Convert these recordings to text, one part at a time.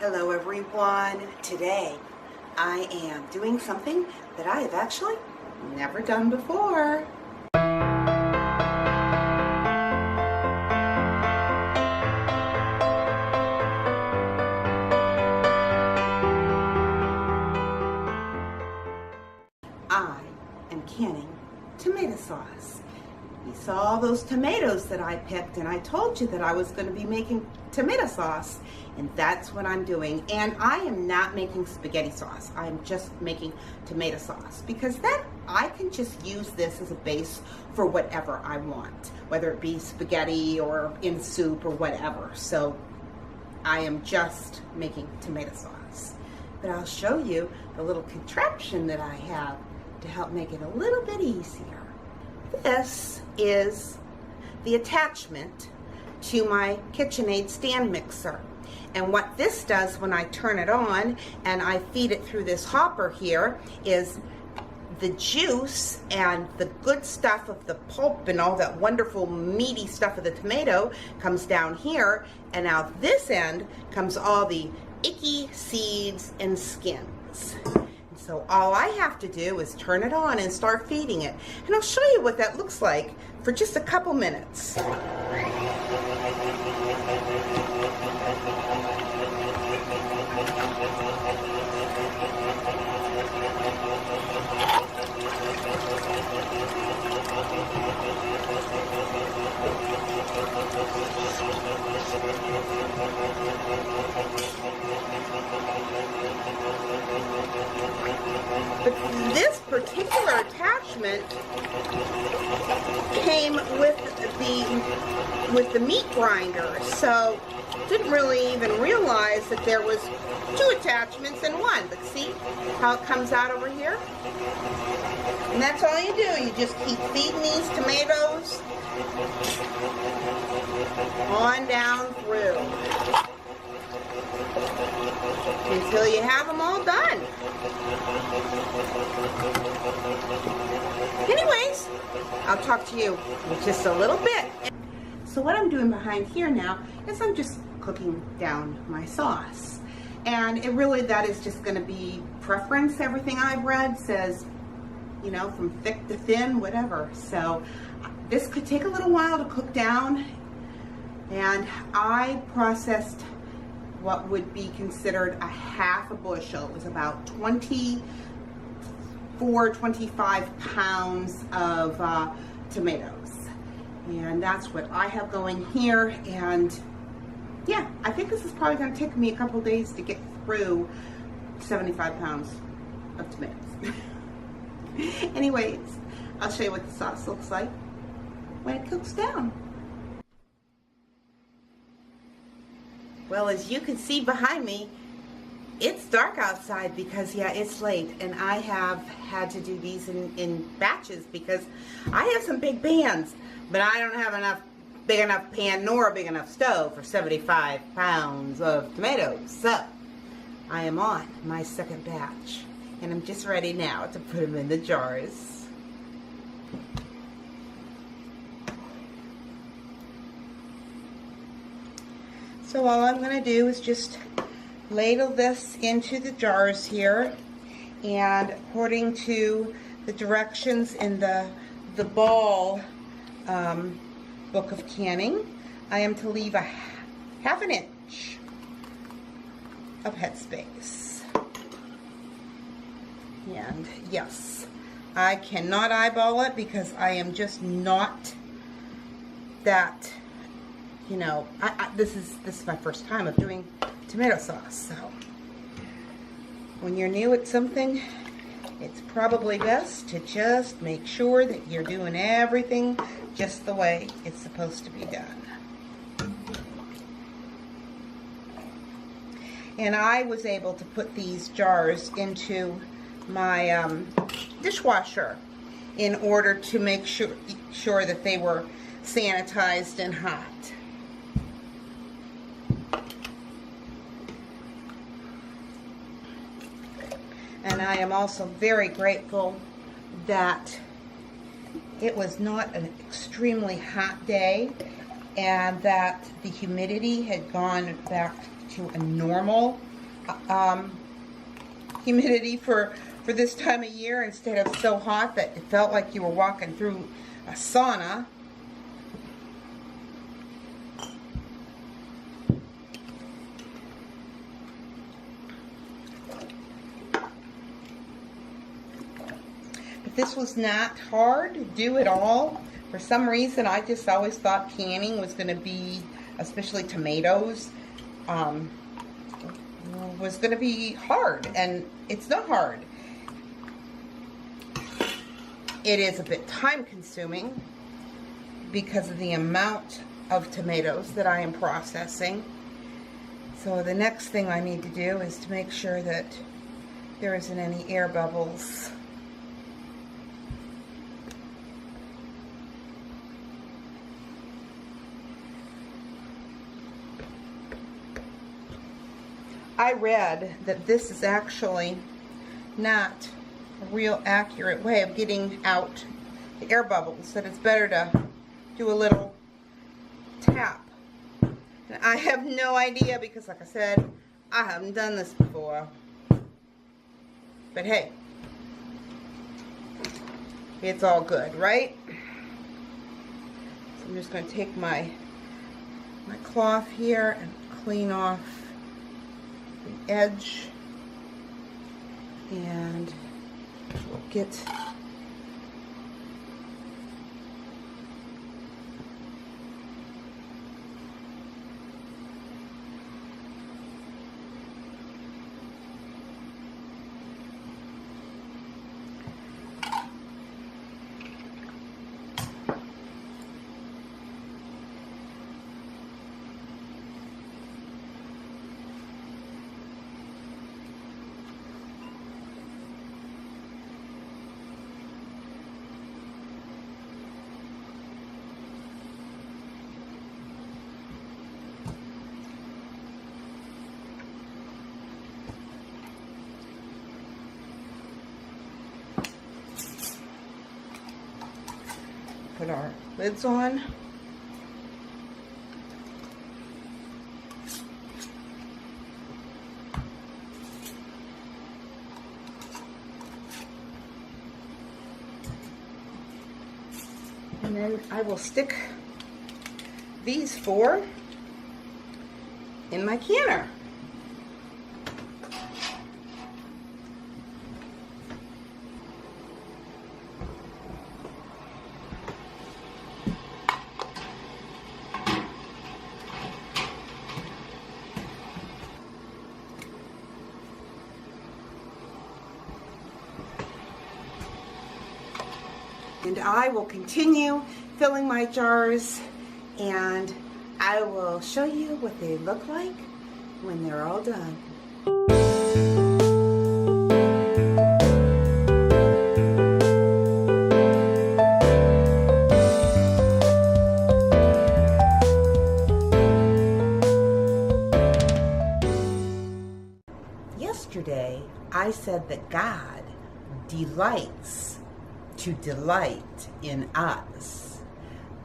Hello everyone. Today I am doing something that I have actually never done before. I am canning tomato sauce. You saw all those tomatoes that I picked, and I told you that I was going to be making tomato sauce, and that's what I'm doing. And I am not making spaghetti sauce. I'm just making tomato sauce, because then I can just use this as a base for whatever I want, whether it be spaghetti or in soup or whatever. So I am just making tomato sauce. But I'll show you the little contraption that I have to help make it a little bit easier. This is the attachment to my KitchenAid stand mixer. And what this does when I turn it on and I feed it through this hopper here is the juice and the good stuff of the pulp and all that wonderful meaty stuff of the tomato comes down here, and out this end comes all the icky seeds and skins. So all I have to do is turn it on and start feeding it. And I'll show you what that looks like for just a couple minutes. But this particular attachment came with the meat grinder, so didn't really even realize that there was two attachments in one. But see how it comes out over here? And that's all you do. You just keep feeding these tomatoes on down through until you have them all done. Anyways, I'll talk to you in just a little bit. So what I'm doing behind here now is I'm just cooking down my sauce. And it really, that is just going to be preference. Everything I've read says, you know, from thick to thin, whatever. So this could take a little while to cook down. And I processed what would be considered a half a bushel. It was about 25 pounds of tomatoes. And that's what I have going here. And yeah, I think this is probably going to take me a couple days to get through 75 pounds of tomatoes. Anyways, I'll show you what the sauce looks like when it cooks down. Well, as you can see behind me, it's dark outside because, yeah, it's late, and I have had to do these in batches because I have some big pans, but I don't have enough big enough pan nor a big enough stove for 75 pounds of tomatoes. So I am on my second batch, and I'm just ready now to put them in the jars. So all I'm going to do is just ladle this into the jars here, and according to the directions in the Ball book of canning, I am to leave a half an inch of headspace. And yes, I cannot eyeball it because I am just not that, you know, this is my first time of doing tomato sauce. So when you're new at something, it's probably best to just make sure that you're doing everything just the way it's supposed to be done. And I was able to put these jars into my dishwasher in order to make sure that they were sanitized and hot. And I am also very grateful that it was not an extremely hot day and that the humidity had gone back to a normal humidity for this time of year instead of so hot that it felt like you were walking through a sauna. But this was not hard to do at all. For some reason, I just always thought canning was going to be, especially tomatoes, was going to be hard, and it's not hard. It is a bit time consuming because of the amount of tomatoes that I am processing. So the next thing I need to do is to make sure that there isn't any air bubbles. I read that this is actually not a real accurate way of getting out the air bubbles, that it's better to do a little tap. And I have no idea because, like I said, I haven't done this before. But hey, it's all good, right? So I'm just going to take my cloth here and clean off the edge, and we'll get put our lids on. And then I will stick these four in my canner. And I will continue filling my jars, and I will show you what they look like when they're all done. Yesterday, I said that God delights to delight in us.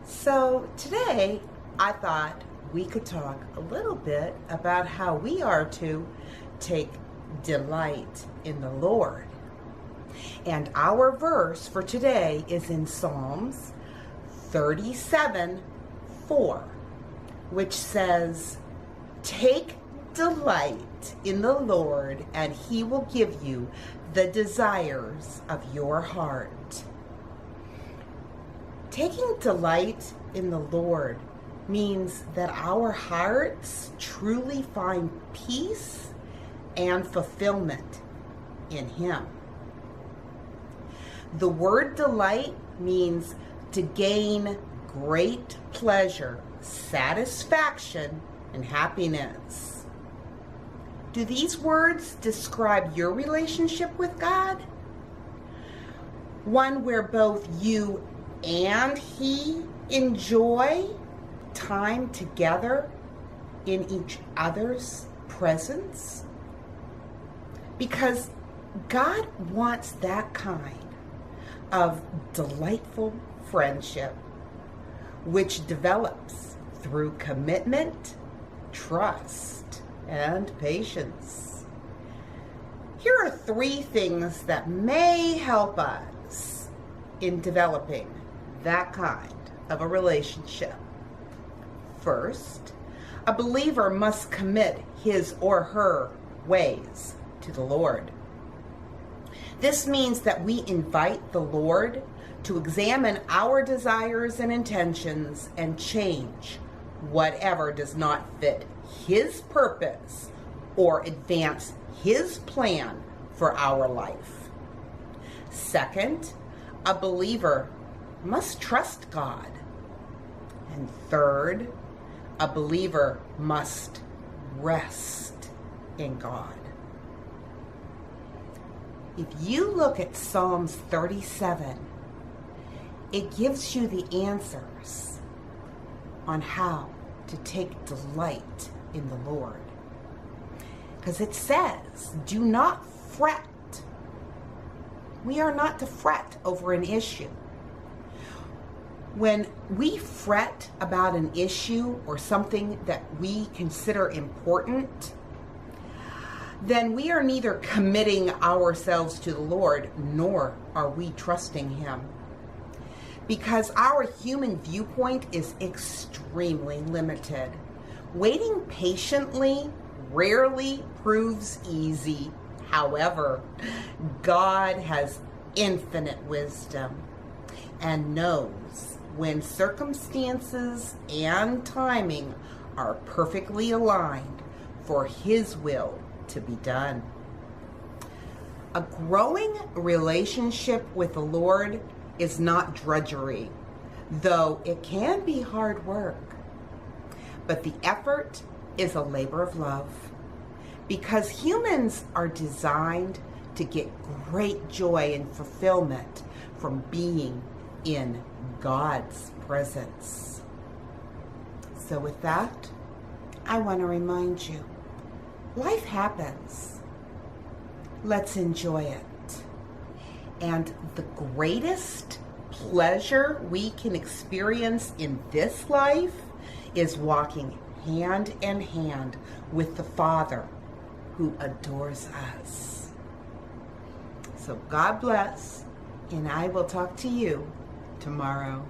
So today I thought we could talk a little bit about how we are to take delight in the Lord. And our verse for today is in Psalms 37:4, which says, "Take delight in the Lord, and He will give you the desires of your heart." Taking delight in the Lord means that our hearts truly find peace and fulfillment in Him. The word delight means to gain great pleasure, satisfaction, and happiness. Do these words describe your relationship with God? One where both you and He enjoy time together in each other's presence? Because God wants that kind of delightful friendship, which develops through commitment, trust, and patience. Here are 3 things that may help us in developing that kind of a relationship. First, a believer must commit his or her ways to the Lord. This means that we invite the Lord to examine our desires and intentions and change whatever does not fit His purpose or advance His plan for our life. Second, a believer must trust God. And third, a believer must rest in God. If you look at Psalms 37, it gives you the answers on how to take delight in the Lord. Because it says, do not fret. We are not to fret over an issue. When we fret about an issue or something that we consider important, then we are neither committing ourselves to the Lord, nor are we trusting Him. Because our human viewpoint is extremely limited. Waiting patiently rarely proves easy. However, God has infinite wisdom and knows when circumstances and timing are perfectly aligned for His will to be done. A growing relationship with the Lord is not drudgery, though it can be hard work. But the effort is a labor of love, because humans are designed to get great joy and fulfillment from being in God's presence. So with that, I want to remind you, life happens. Let's enjoy it. And the greatest pleasure we can experience in this life is walking hand in hand with the Father who adores us. So God bless, and I will talk to you tomorrow.